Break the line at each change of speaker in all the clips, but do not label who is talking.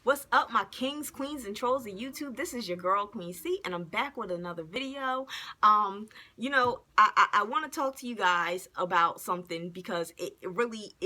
What's up, my kings, queens, and trolls of YouTube? This is your girl, Queen C, and I'm back with another video. I want to talk to you guys about something because it really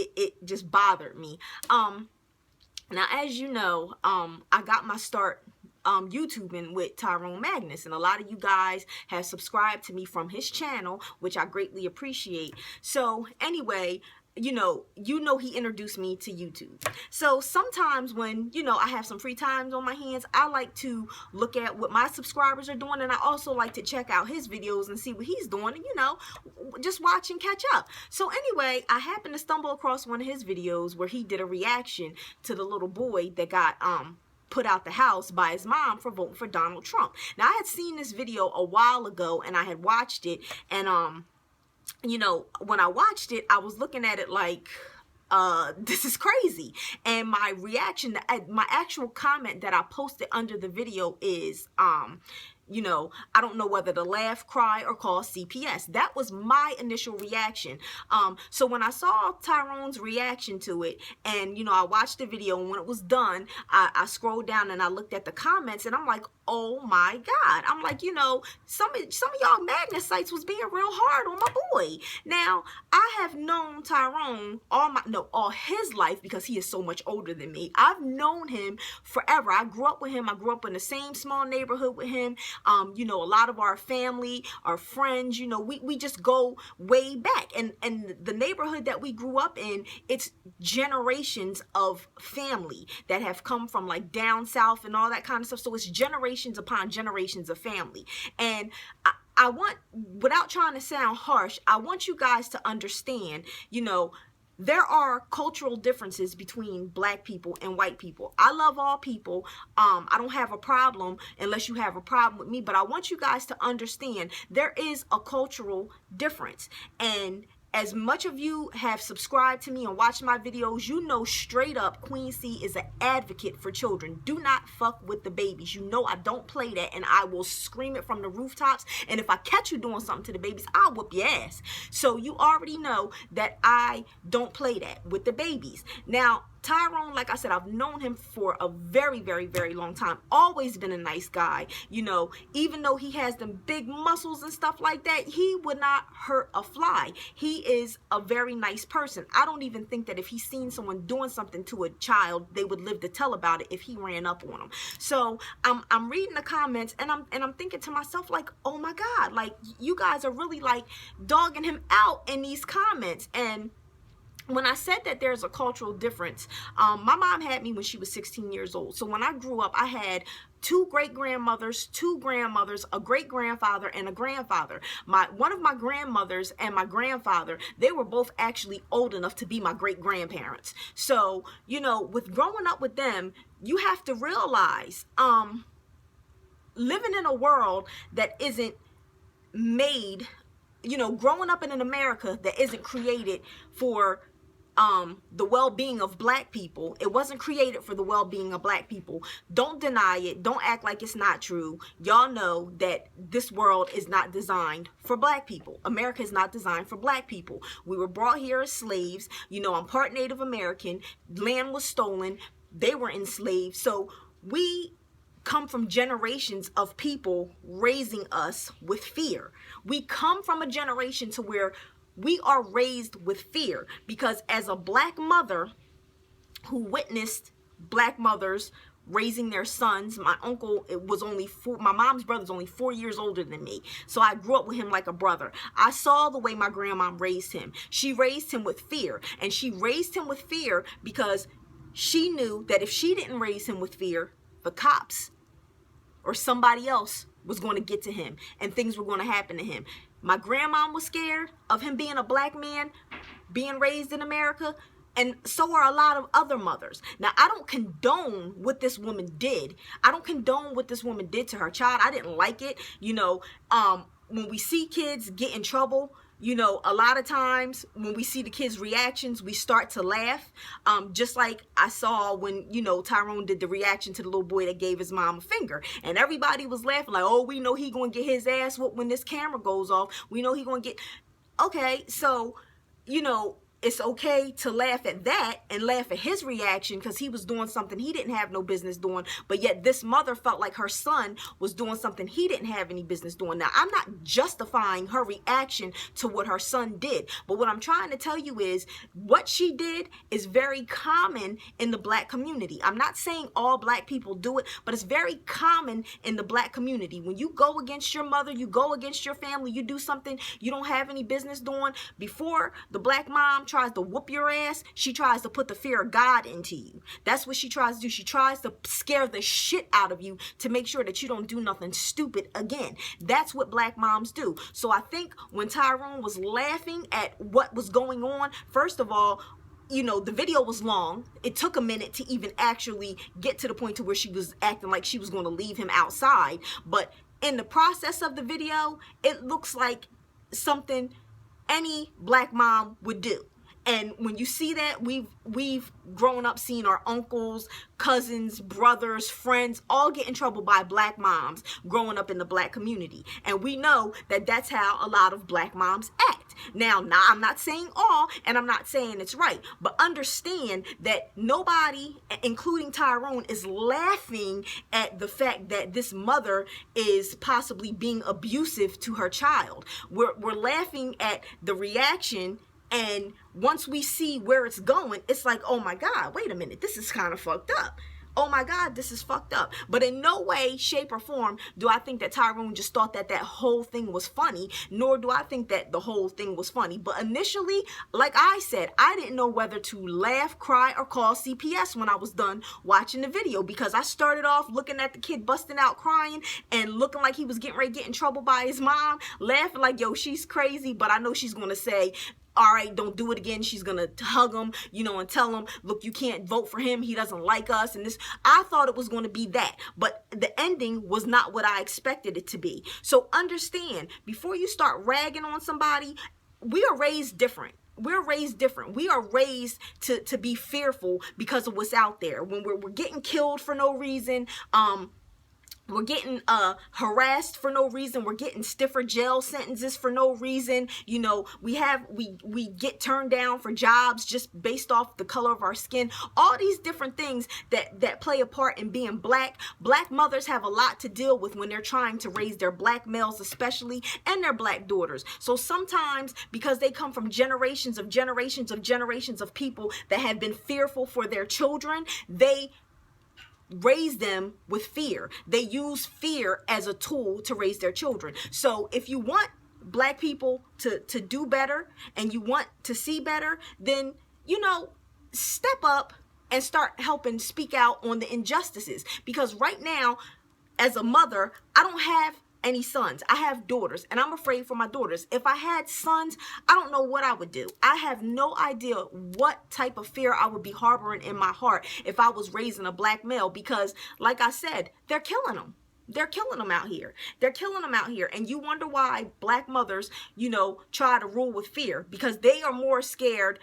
just bothered me. Now, as you know, I got my start YouTubing with Tyrone Magnus, and a lot of you guys have subscribed to me from his channel, which I greatly appreciate. So anyway, you know he introduced me to YouTube. So sometimes when I have some free times on my hands, I like to look at what my subscribers are doing, and I also like to check out his videos and see what he's doing, and just watch and catch up. So anyway, I happened to stumble across one of his videos where he did a reaction to the little boy that got put out the house by his mom for voting for Donald Trump. Now, I had seen this video a while ago and I had watched it, and when I watched it, I was looking at it like, this is crazy. And my reaction, my actual comment that I posted under the video is, I don't know whether to laugh, cry, or call CPS. That was my initial reaction. So when I saw Tyrone's reaction to it, and I watched the video, and when it was done, I scrolled down and I looked at the comments, and I'm like, oh my God. I'm like, some of y'all Magnus sites was being real hard on my boy. Now, I have known Tyrone all his life because he is so much older than me. I've known him forever. I grew up with him. I grew up in the same small neighborhood with him. A lot of our family, our friends, we just go way back. And the neighborhood that we grew up in, it's generations of family that have come from like down south and all that kind of stuff. So it's generations upon generations of family. And I want, without trying to sound harsh, I want you guys to understand, there are cultural differences between black people and white people. I love all people. I don't have a problem unless you have a problem with me, but I want you guys to understand there is a cultural difference. And as much of you have subscribed to me and watched my videos, straight up Queen C is an advocate for children. Do not fuck with the babies. I don't play that, and I will scream it from the rooftops. And if I catch you doing something to the babies, I'll whoop your ass. So you already know that I don't play that with the babies. Now, Tyrone, like I said, I've known him for a very, very, very long time. Always been a nice guy. Even though he has them big muscles and stuff like that, he would not hurt a fly. He is a very nice person. I don't even think that if he seen someone doing something to a child, they would live to tell about it if he ran up on them. So I'm reading the comments, and I'm thinking to myself, like, oh my God, like, you guys are really like dogging him out in these comments. And when I said that there's a cultural difference, my mom had me when she was 16 years old. So when I grew up, I had two great-grandmothers, two grandmothers, a great-grandfather, and a grandfather. One of my grandmothers and my grandfather, they were both actually old enough to be my great-grandparents. So, with growing up with them, you have to realize, living in a world that isn't made, growing up in an America that isn't created for the well-being of black people. It wasn't created for the well-being of black people. Don't deny it. Don't act like it's not true. Y'all know that this world is not designed for black people. America is not designed for black people. We were brought here as slaves. I'm part Native American. Land was stolen. They were enslaved. So we come from generations of people raising us with fear. We come from a generation to where we are raised with fear, because as a black mother who witnessed black mothers raising their sons, my uncle, my mom's brother's only 4 years older than me. So I grew up with him like a brother. I saw the way my grandma raised him. She raised him with fear, and she raised him with fear because she knew that if she didn't raise him with fear, the cops or somebody else was going to get to him, and things were going to happen to him. My grandma was scared of him being a black man, being raised in America, and so are a lot of other mothers. Now, I don't condone what this woman did. I don't condone what this woman did to her child. I didn't like it. When we see kids get in trouble, a lot of times when we see the kids' reactions, we start to laugh. Just like I saw when, Tyrone did the reaction to the little boy that gave his mom a finger. And everybody was laughing like, oh, we know he gonna get his ass whooped when this camera goes off. We know he gonna get... Okay, so, it's okay to laugh at that and laugh at his reaction because he was doing something he didn't have no business doing, but yet this mother felt like her son was doing something he didn't have any business doing. Now, I'm not justifying her reaction to what her son did, but what I'm trying to tell you is what she did is very common in the black community. I'm not saying all black people do it, but it's very common in the black community. When you go against your mother, you go against your family, you do something you don't have any business doing, before the black mom tries to whoop your ass, she tries to put the fear of God into you. That's what she tries to do. She tries to scare the shit out of you to make sure that you don't do nothing stupid again. That's what black moms do. So I think when Tyrone was laughing at what was going on, first of all, you know, the video was long. It took a minute to even actually get to the point to where she was acting like she was going to leave him outside. But in the process of the video, it looks like something any black mom would do. And when you see that, we've grown up seeing our uncles, cousins, brothers, friends all get in trouble by black moms growing up in the black community. And we know that that's how a lot of black moms act. Now, I'm not saying all, and I'm not saying it's right, but understand that nobody, including Tyrone, is laughing at the fact that this mother is possibly being abusive to her child. We're laughing at the reaction. And once we see where it's going, it's like, oh my God, wait a minute, this is kind of fucked up. Oh my God, this is fucked up. But in no way, shape, or form do I think that Tyrone just thought that that whole thing was funny, nor do I think that the whole thing was funny. But initially, like I said, I didn't know whether to laugh, cry, or call CPS when I was done watching the video, because I started off looking at the kid busting out crying and looking like he was getting ready to get in trouble by his mom, laughing like, yo, she's crazy, but I know she's going to say, all right, don't do it again. She's going to hug him, you know, and tell him, look, you can't vote for him. He doesn't like us. And this, I thought it was going to be that, but the ending was not what I expected it to be. So understand, before you start ragging on somebody, we are raised different. We're raised different. We are raised to be fearful because of what's out there. When we're getting killed for no reason, we're getting harassed for no reason. We're getting stiffer jail sentences for no reason. You know, we get turned down for jobs just based off the color of our skin. All these different things that play a part in being black. Black mothers have a lot to deal with when they're trying to raise their black males especially, and their black daughters. So sometimes, because they come from generations of people that have been fearful for their children, they raise them with fear. They use fear as a tool to raise their children. So if you want black people to do better and you want to see better, then, you know, step up and start helping speak out on the injustices. Because right now, as a mother, I don't have any sons. I have daughters, and I'm afraid for my daughters. If I had sons, I don't know what I would do. I have no idea what type of fear I would be harboring in my heart if I was raising a black male, because like I said, they're killing them. They're killing them out here. They're killing them out here. And you wonder why black mothers, you know, try to rule with fear, because they are more scared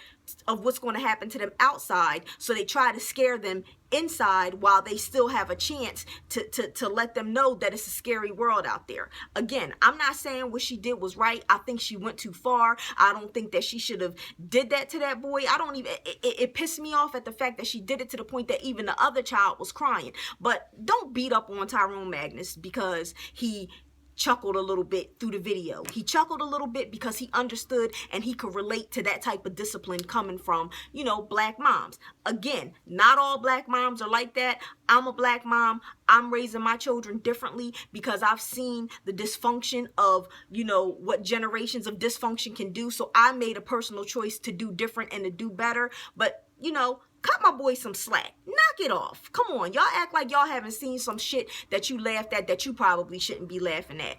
of what's going to happen to them outside. So they try to scare them inside while they still have a chance to let them know that it's a scary world out there. Again, I'm not saying what she did was right. I think she went too far. I don't think that she should have did that to that boy. I don't even, it pissed me off at the fact that she did it to the point that even the other child was crying. But don't beat up on Tyrone Magnus because he chuckled a little bit through the video. He chuckled a little bit because he understood and he could relate to that type of discipline coming from, you know, black moms. Again, not all black moms are like that. I'm a black mom. I'm raising my children differently because I've seen the dysfunction of, you know, what generations of dysfunction can do. So I made a personal choice to do different and to do better. But, you know, cut my boy some slack. Knock it off. Come on. Y'all act like y'all haven't seen some shit that you laughed at that you probably shouldn't be laughing at.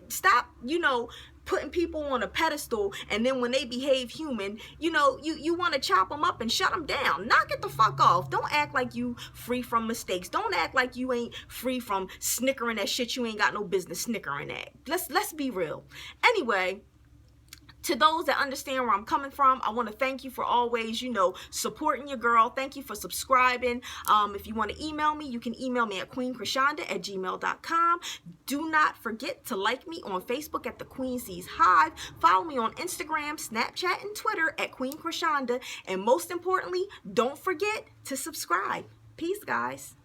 Stop, you know, putting people on a pedestal, and then when they behave human, you know, you want to chop them up and shut them down. Knock it the fuck off. Don't act like you free from mistakes. Don't act like you ain't free from snickering at shit you ain't got no business snickering at. Let's be real. Anyway, to those that understand where I'm coming from, I want to thank you for always, you know, supporting your girl. Thank you for subscribing. If you want to email me, you can email me at queenchrisshonda@gmail.com. Do not forget to like me on Facebook at the Queen C-Hive. Follow me on Instagram, Snapchat, and Twitter at Queen Chrishonda. And most importantly, don't forget to subscribe. Peace, guys.